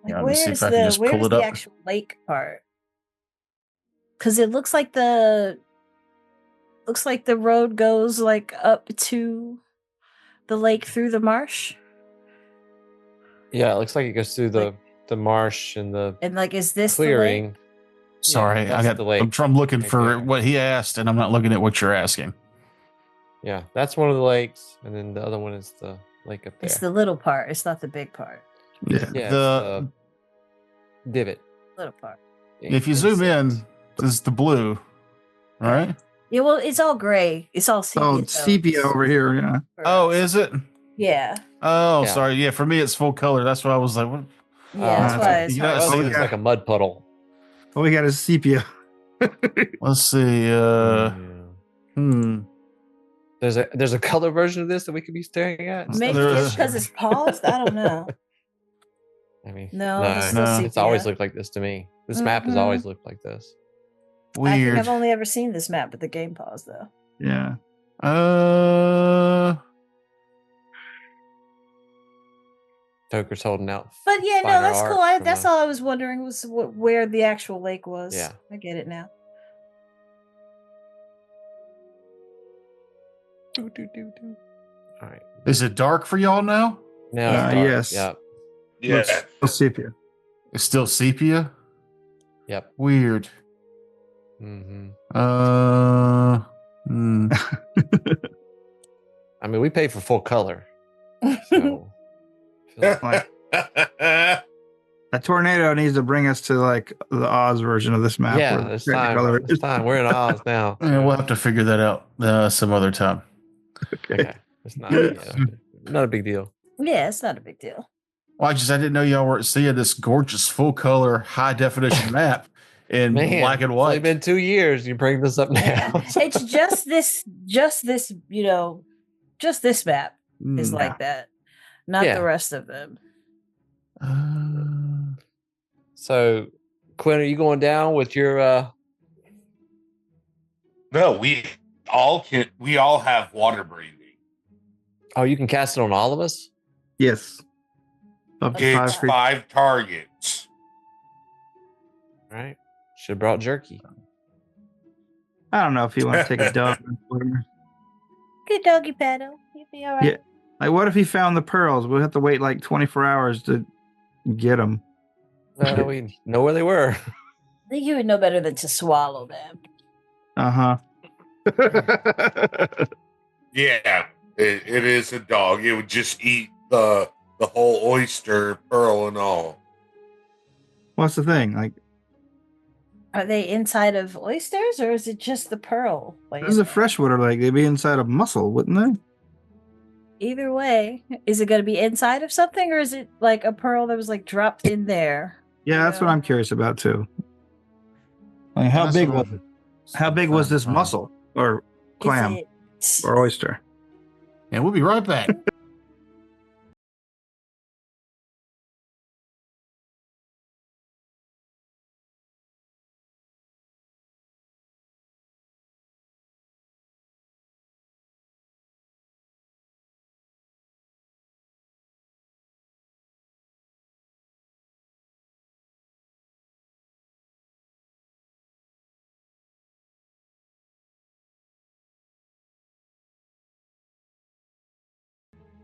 Like, Yeah, let me see if I can just pull where's it the up. actual lake part? Because it looks like the road goes like up to the lake through the marsh. Yeah, it looks like it goes through the marsh and the And like, is this the clearing. lake? Sorry, Yeah, that's the lake I'm looking right for there. what he asked, and I'm not looking at what you're asking. Yeah, that's one of the lakes, and then the other one is the lake up there. It's the little part. It's not the big part. Yeah. yeah, the- it's the divot. Little part. If you zoom in, this is the blue, right? Yeah, well, it's all gray. It's all sepia. Oh, tones. sepia over here. Yeah. For Oh, us. is it? Yeah. Oh, Yeah. sorry. Yeah, for me it's full color. That's why I was like, what? Yeah, that's Oh, why it's you hard. gotta to see see. It's like a mud puddle. All we got is sepia. Let's see. Yeah. There's a color version of this that we could be staring at. Maybe There it's is- because it's paused. I don't know. I mean, No, it's still it's always sepia. looked like this to me. This map has Mhm. always looked like this. I think Weird. I've only ever seen this map with the game pause, though. Yeah. Toker's holding out. But yeah, no, finer that's art cool. from That's the- all I was wondering was where the actual lake was. Yeah. I get it now. All right. Is it dark for y'all now? Now it's dark. Yes. Yep. Yeah. Still sepia. It's still sepia? Yep. Weird. hmm Hmm. I mean, we paid for full color. So, I feel like- Like, a tornado needs to bring us to like the Oz version of this map. yeah, where it's the time. color It's is- time. We're in Oz now. Yeah, we'll have to figure that out some other time. Okay. It's not, not a big deal. Yeah, it's not a big deal. Well, I didn't know y'all weren't seeing this gorgeous full color high definition map in Man, black and It's only white. been 2 years. You bring this up now. It's just this, just this map is Hmm. like that, not Yeah. the rest of them. So, Quinn, are you going down with your? No, we all have water breathing. Oh, you can cast it on all of us. Yes. Up to It's 5 feet. 5 targets. Right. Should have brought jerky. I don't know if you want to take a dog. Good doggy paddle. You'll be all right. Yeah. Like, what if he found the pearls? We'll have to wait like 24 hours to get them. We know where they were. I think you would know better than to swallow them. Uh huh. Yeah, it is a dog. It would just eat the whole oyster, pearl, and all. What's the thing? Like, Are they inside of oysters, or is it just the pearl? this is a freshwater lake. They'd be inside a mussel, wouldn't they? Either way, is it going to be inside of something, or is it like a pearl that was like dropped in there? Yeah, that's what Yeah. I'm curious about too. Like, how big was it? How big was this mussel or clam Is it... or oyster? And we'll be right back.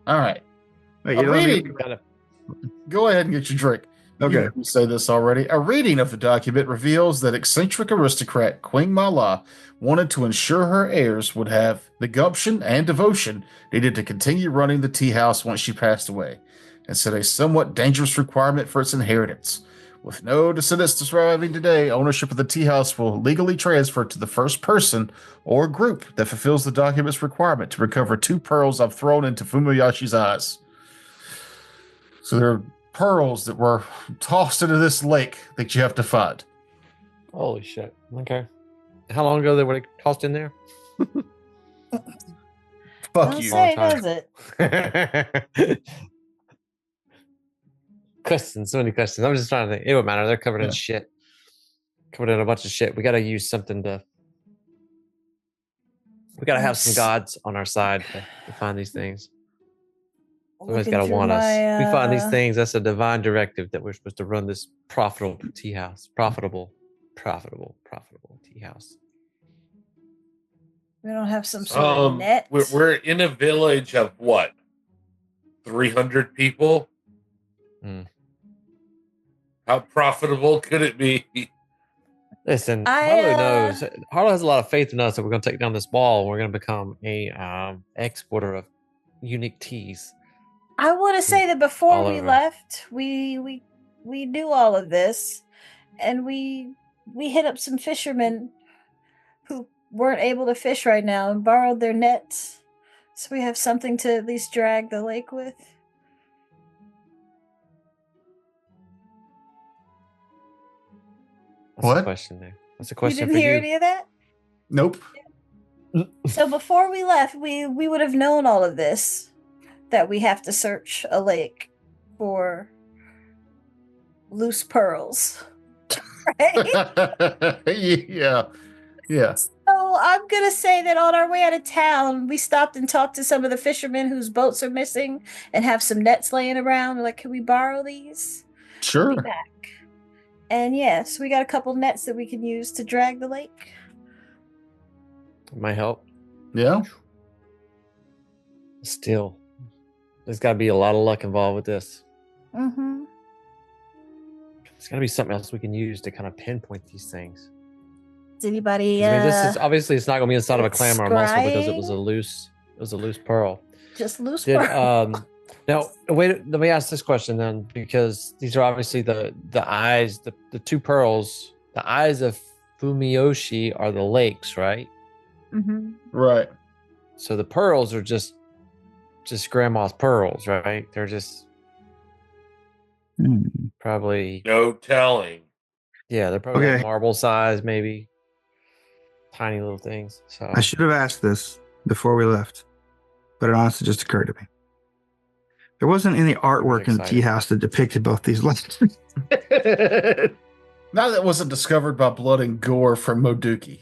All right. Wait, A you don't reading. think- Go ahead and get your drink. Okay. You heard me say this already. A reading of the document reveals that eccentric aristocrat Queen Mala wanted to ensure her heirs would have the gumption and devotion needed to continue running the tea house once she passed away, and set a somewhat dangerous requirement for its inheritance. With no descendants surviving today, ownership of the tea house will legally transfer to the first person or group that fulfills the document's requirement to recover 2 pearls I've thrown into Fumiyashi's eyes. So there are pearls that were tossed into this lake that you have to find. Holy shit. Okay. How long ago they were tossed in there? Fuck Don't you. say, Long does it? Questions, so many questions. I'm just trying to think. It won't matter. They're covered in Yeah. shit. Covered in a bunch of shit. We got to use something to. We got to have some gods on our side to find these things. Somebody's Looking got to through want us. my, We find these things. That's a divine directive that we're supposed to run this profitable tea house. Profitable tea house. We don't have some sort of net. We're in a village of what? 300 people? Mm. How profitable could it be? Listen, I, Harlow knows. Harlow has a lot of faith in us that we're going to take down this wall. And we're going to become a exporter of unique teas. I want to say that before All we over. left, we knew all of this, and we hit up some fishermen who weren't able to fish right now and borrowed their nets, so we have something to at least drag the lake with. That's What? a question there. That's a You question didn't for hear you. any of that? Nope. So before we left, we would have known all of this, that we have to search a lake for loose pearls. Right? Yeah. Yeah. So I'm gonna say that on our way out of town, we stopped and talked to some of the fishermen whose boats are missing and have some nets laying around. We're like, can we borrow these? Sure. Be back. And yes, we got a couple nets that we can use to drag the lake. Might help. Yeah. Still, there's got to be a lot of luck involved with this. Mm-hmm. There's got to be something else we can use to kind of pinpoint these things. Does anybody 'Cause, I mean, this is obviously it's not going to be inside of a clam or a mussel because it scrying? was a loose pearl. just loose Did pearls? now wait? Let me ask this question then, because these are obviously the eyes, the 2 pearls. The eyes of Fumiyoshi are the lakes, right? Mm-hmm. Right. So the pearls are just grandma's pearls, right? They're just probably No telling. they're probably like Okay. marble size, maybe tiny little things. So I should have asked this before we left, but it honestly just occurred to me. There wasn't any artwork in the tea excited. house that depicted both these lakes. Now that wasn't discovered by blood and gore from Moduki.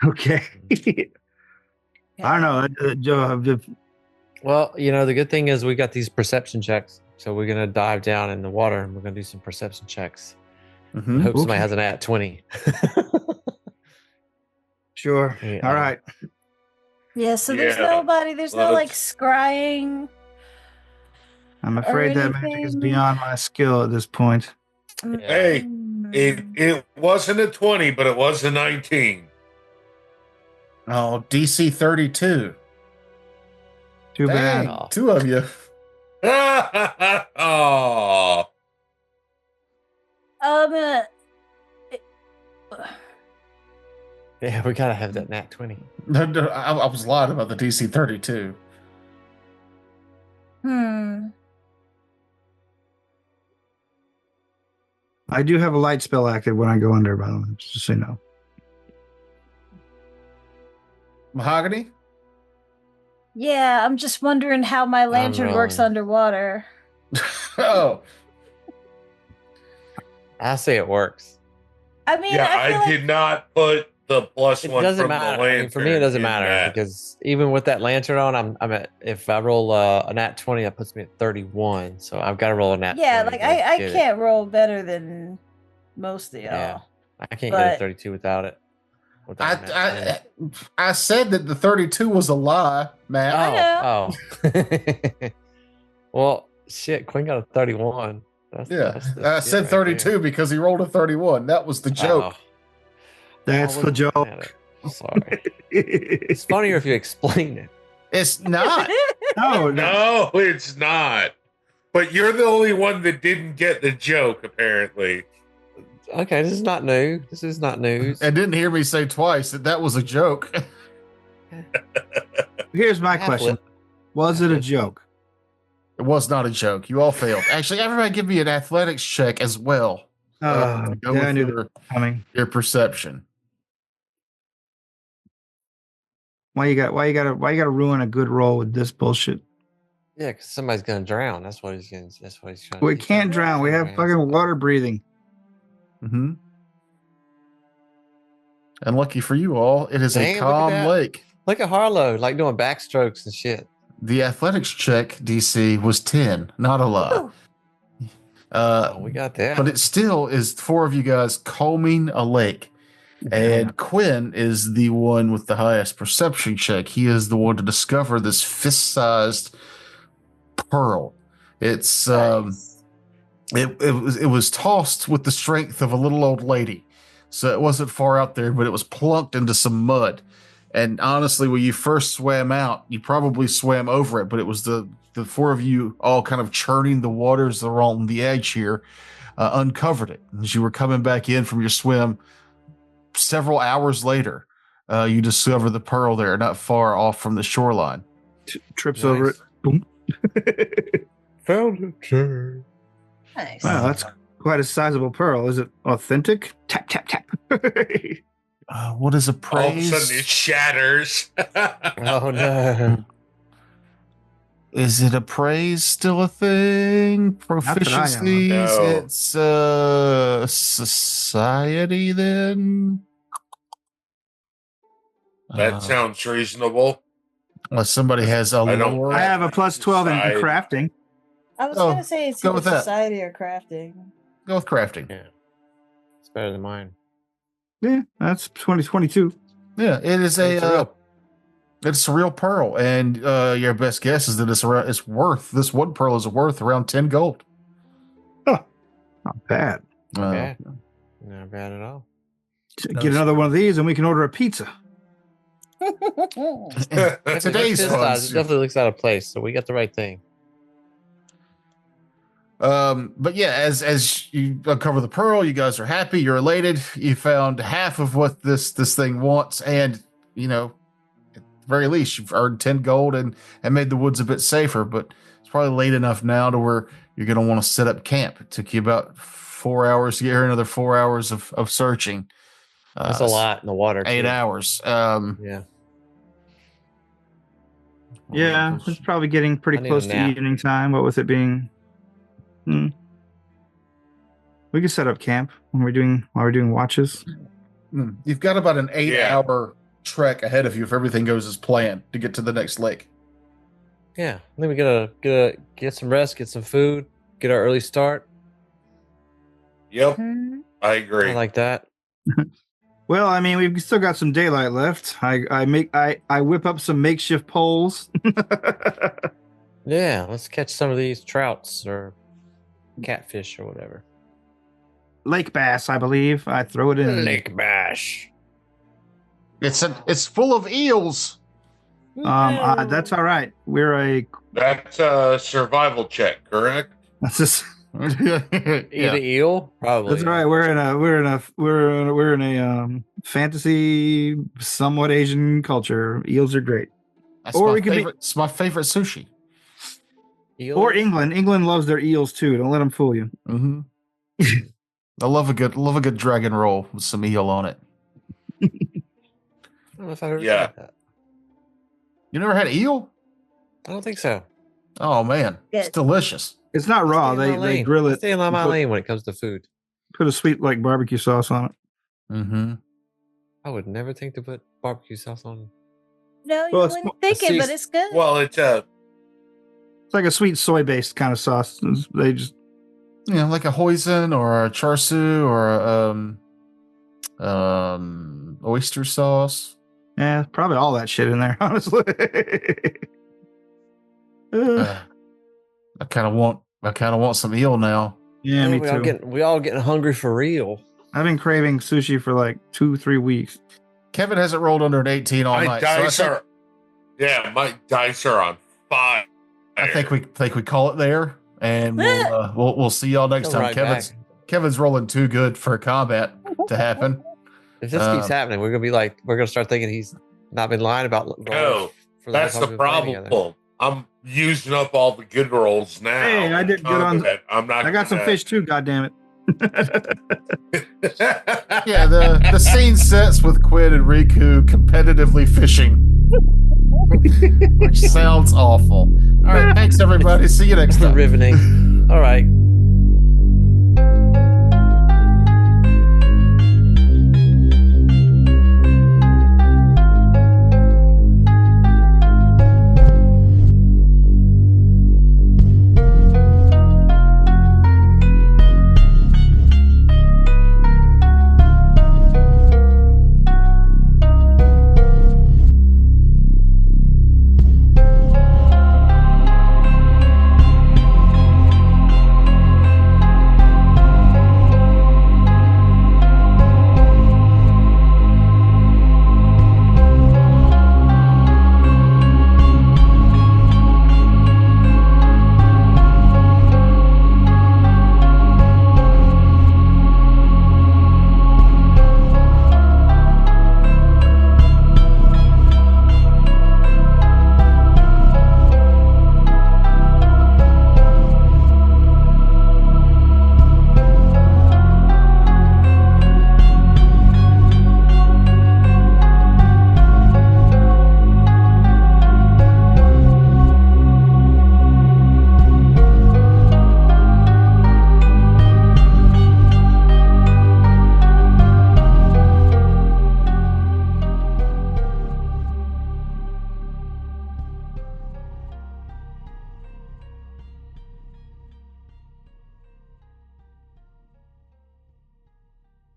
Okay. I don't know. Joe, well, the good thing is we got these perception checks. So we're gonna dive down in the water and we're gonna do some perception checks. Mm-hmm. Hope somebody Okay. has an at 20. sure. Yeah. All right. Yeah, so there's Yeah. nobody, there's no Well, like it's- scrying. I'm afraid that magic is beyond my skill at this point. Hey, it wasn't a 20, but it was a 19. Oh, DC 32. Too Dang, bad. 2 of you. Oh, Yeah, we gotta have that nat 20. No, I was lying about the DC 32. I do have a light spell active when I go under, by the way, just so you know. Mahogany? Yeah, I'm just wondering how my lantern works rolling. underwater. Oh, I say it works. I mean, yeah, I feel I like did not put the plus It one doesn't from matter. the I lantern. mean, for me, it doesn't in matter that. because even with that lantern on, I'm at. If I roll a nat 20, that puts me at 31. So I've got to roll a nat. yeah, 20 like to I get it. can't roll better than most of y'all. Yeah. I can't get but- a 32 without it. Without a nat 20. I said that the 32 was a lie, man. I Oh. Well, shit, Quinn got a 31. That's the I shit said right 32 there. because he rolled a 31. That was the joke. Oh. That's I the wasn't looking joke. at it. Sorry. It's funnier if you explain it. It's not. No, No, it's not. But you're the only one that didn't get the joke, apparently. Okay, this is not new. This is not news. And didn't hear me say twice that that was a joke. Here's my Half question: lit. was it a joke? It was not a joke. You all failed. Actually, everybody give me an athletics check as well. To go Yeah, I with knew that was coming. your perception. Why you gotta ruin a good roll with this bullshit? Yeah, because somebody's gonna drown. That's what he's gonna. That's what he's trying. We he's can't trying to drown. We have fucking water breathing. Mm-hmm. And lucky for you all, it is Damn, a look at calm that. lake. Look at Harlow, like doing backstrokes and shit. The athletics check DC was 10, not a lot. Ooh. Oh, we got that. But it still is 4 of you guys combing a lake. And Quinn is the one with the highest perception check. He is the one to discover this fist-sized pearl. It's Nice. it was tossed with the strength of a little old lady. So it wasn't far out there, but it was plunked into some mud. And honestly, when you first swam out, you probably swam over it, but it was the 4 of you all kind of churning the waters along the edge here, uncovered it. As you were coming back in from your swim, several hours later, you discover the pearl there, not far off from the shoreline. Trips over it. Boom. Found it. Nice. Wow, that's quite a sizable pearl. Is it authentic? Tap tap tap. What is All of a appraised? sudden, it shatters. Oh no. Is it appraised still a thing? that I know. Proficiencies? No. It's society then? That sounds reasonable. Unless somebody has a I don't- lore. I have a plus 12 in Society. crafting. I was Oh, gonna say it's go either with that. society or crafting. Go with crafting. Yeah, it's better than mine. Yeah, that's 2022. Yeah, it is It's a real. it's a real pearl, and your best guess is that it's worth this one pearl is worth around 10 gold. Not bad. Okay. Not bad at all. Get another one of these and we can order a pizza. Today's It funds. definitely looks out of place, so we got the right thing. But yeah, as you uncover the pearl, you guys are happy, you're elated, you found half of what this thing wants, and at the very least you've earned 10 gold and made the woods a bit safer. But it's probably late enough now to where you're going to want to set up camp. It took you about 4 hours to get here, another 4 hours of searching. That's a lot in the water. 8 too. hours. Yeah. Yeah, it's probably getting pretty I need close a to nap. evening time. What with it being, we can set up camp while we're doing watches. You've got about an 8 Yeah. hour trek ahead of you if everything goes as planned to get to the next lake. Yeah. Then we get some rest, get some food, get our early start. Yep, Hmm. I agree. I like that. Well, I mean, we've still got some daylight left. I whip up some makeshift poles. Yeah, let's catch some of these trouts or catfish or whatever. Lake bass, I believe. I throw it in. Lake bash. It's full of eels. That's all right. We're a. That's a survival check, correct? That's just. Eat an eel? Probably. That's all right. We're in a fantasy, somewhat Asian culture. Eels are great. That's Or my we could be- favorite. It's my favorite sushi. Eel? Or England. England loves their eels too. Don't let them fool you. Mm-hmm. I love a good dragon roll with some eel on it. I don't know if I've ever Yeah. tried that. You never had eel? I don't think so. Oh man, it's Good. delicious. It's not raw. Stay in my They lane. grill it. Stay in my put- lane when it comes to food. Put a sweet like barbecue sauce on it. Mm-hmm. I would never think to put barbecue sauce on. No, you Well, it's wouldn't think it, but it's good. Well, it's a It's like a sweet soy based kind of sauce. They just Like a hoisin or a char siu or a oyster sauce. probably all that shit in there. Honestly. I kind of want some eel now. Yeah, me we too. we all getting hungry for real. I've been craving sushi for like 2-3 weeks. Kevin hasn't rolled under an 18 all my night. dice So are. Yeah, my dice are on fire. I think we call it there. and we'll see y'all next Come time. right back. Kevin's rolling too good for combat to happen. If this keeps happening, we're gonna start thinking he's not been lying about rolls No, for that's whole the time we've been playing together. problem. I'm using up all the good rolls now. Hey, I did good on. I'm not. I got some fish too. God damn it! Yeah, the scene sets with Quinn and Riku competitively fishing, which sounds awful. All right, thanks everybody. See you next time. Riveting. All right.